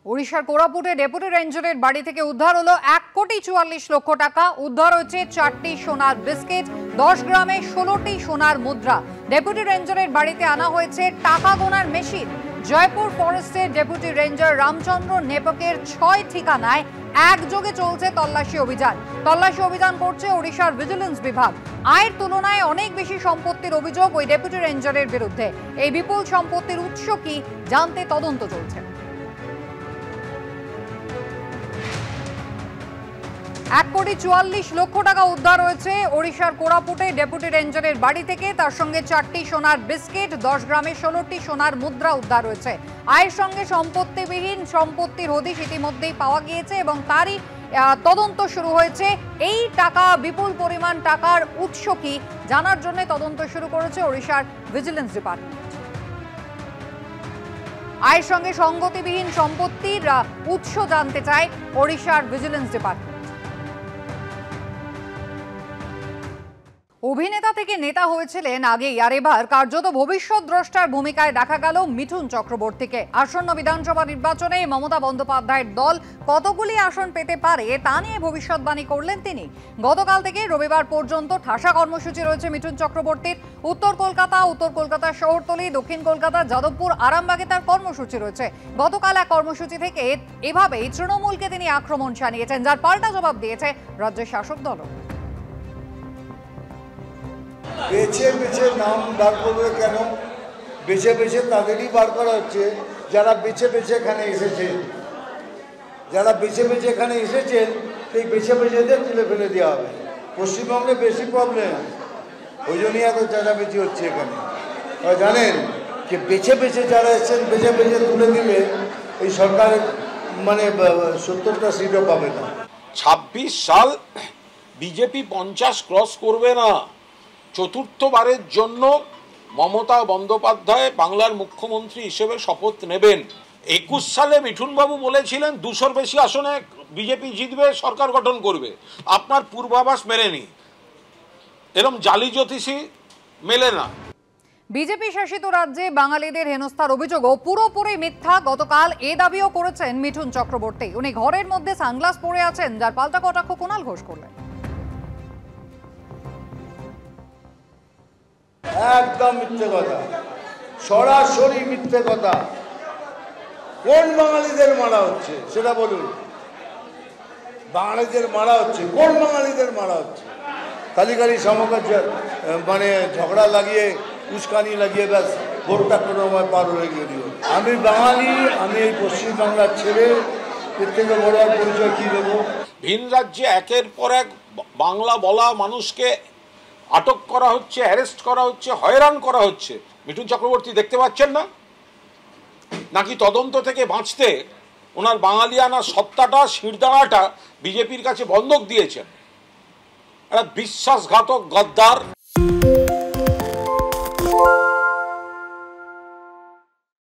ওড়িশার কোরাপুটে ডেপুটি রেঞ্জারের বাড়ি থেকে উদ্ধার হলো 1,44,00,000 টাকা। উদ্ধার হয়েছে 4টি সোনার বিস্কিট, 10 গ্রামে 16টি সোনার মুদ্রা। ডেপুটি রেঞ্জারের বাড়িতে আনা হয়েছে টাকা গোনার মেশিন। জয়পুর ফরেস্টের ডেপুটি রেঞ্জার রামচন্দ্র নেপকের 6 ঠিকানায় একযোগে চলছে তল্লাশি অভিযান। তল্লাশি অভিযান করছে ওড়িশার ভিজিলেন্স বিভাগ। আয়ের তুলনায় অনেক বেশি সম্পত্তির অভিযোগ ওই ডেপুটি রেঞ্জারের বিরুদ্ধে। এই বিপুল সম্পত্তির উৎস কি জানতে তদন্ত চলছে। 1,44,00,000 টাকা উদ্ধার হয়েছে ওড়িশার কোরাপুটে ডেপুটি রেঞ্জারের বাড়ি থেকে। তার সঙ্গে 4টি সোনার বিস্কিট, 10 গ্রামে 16টি সোনার মুদ্রা উদ্ধার হয়েছে। আয়ের সঙ্গে সম্পত্তিবিহীন সম্পত্তির হদিশ ইতিমধ্যেই পাওয়া গিয়েছে এবং তারই তদন্ত শুরু হয়েছে। এই টাকা, বিপুল পরিমাণ টাকার উৎস কি জানার জন্য তদন্ত শুরু করেছে ওড়িশার ভিজিলেন্স ডিপার্টমেন্ট। আয়ের সঙ্গে সঙ্গতিবিহীন সম্পত্তির উৎস জানতে চায় ওড়িশার ভিজিলেন্স ডিপার্টমেন্ট। অভিনেতা থেকে নেতা হয়েছিলেন আগেই, আর এবার কার্যত ভবিষ্যৎ দ্রষ্টার ভূমিকায় দেখা গেল মিঠুন চক্রবর্তীকে। আসন্ন বিধানসভা নির্বাচনে মমতা বন্দ্যোপাধ্যায়ের দল কতগুলি আসন পেতে পারে তা নিয়ে ভবিষ্যৎবাণী করলেন তিনি। গতকাল থেকে রবিবার পর্যন্ত ঠাসা কর্মসূচি রয়েছে মিঠুন চক্রবর্তীর। উত্তর কলকাতা শহরতলি, দক্ষিণ কলকাতা, যাদবপুর, আরামবাগে তার কর্মসূচি রয়েছে। গতকাল এক কর্মসূচি থেকে এভাবেই তৃণমূলকে তিনি আক্রমণ শানিয়েছেন, যার পাল্টা জবাব দিয়েছে রাজ্যের শাসক দল। বেছে বেছে নাম বার করবে কেন? বেছে বেছে তাদেরই বার করা হচ্ছে যারা বেছে বেছে এখানে এসেছেন। যারা বেছে বেছে এখানে এসেছেন সেই বেছে বেছেদের তুলে ফেলে দেওয়া হবে। পশ্চিমবঙ্গে বেশি প্রবলেম, ওই জন্যই এত চেঁচামেচি হচ্ছে এখানে। জানেন যে বেছে বেছে যারা এসেছেন বেছে বেছে তুলে দিলে এই সরকার মানে 70টা সিটও পাবে না। 26 সাল বিজেপি 50 ক্রস করবে না। চতুর্থবারের জন্য মমতা বন্দ্যোপাধ্যায় বাংলার মুখ্যমন্ত্রী হিসেবে শপথ নেবেন। 21 সালে মিঠুনবাবু বলেছিলেন 200-র বেশি আসনে বিজেপি জিতবে, সরকার গঠন করবে। আপনার পূর্বাভাস মেলেনি, এরকম জালি জ্যোতিষী মেলে না। বিজেপি শাসিত রাজ্যে বাঙালিদের হেনস্থার অভিযোগও পুরোপুরি মিথ্যা। গতকাল এ দাবিও করেছেন মিঠুন চক্রবর্তী। উনি ঘরের মধ্যে সানগ্লাস পরে আছেন, যার পাল্টা কটাক্ষ কুণাল ঘোষ করলেন। একদম মিথ্যে কথা, সরাসরি মিথ্যে কথা। কোন বাঙালিদের মারা হচ্ছে সেটা বলুন। বাঙালিদের মারা হচ্ছে, কোন বাঙালিদের মারা হচ্ছে? তালিকালি সমকাজ মানে ঝগড়া লাগিয়ে, উস্কানি লাগিয়ে ব্যাস ভোটটা কোনো পার হয়ে গিয়ে দিও। আমি বাঙালি, আমি এই পশ্চিমবাংলার ছেলে, এর থেকে বড় আর পরিচয় কী দেবো? ভিন রাজ্যে একের পর এক বাংলা বলা মানুষকে আটক করা হচ্ছে, অ্যারেস্ট করা হচ্ছে, হয়রান করা হচ্ছে। মিঠুন চক্রবর্তী দেখতে পাচ্ছেন না? নাকি তদন্ত থেকে বাঁচতে ওনার বাঙালিয়ানা সত্তাটা, শিরদাঁড়াটা বিজেপির কাছে বন্ধক দিয়েছেন? একটা বিশ্বাসঘাতক গদ্দার।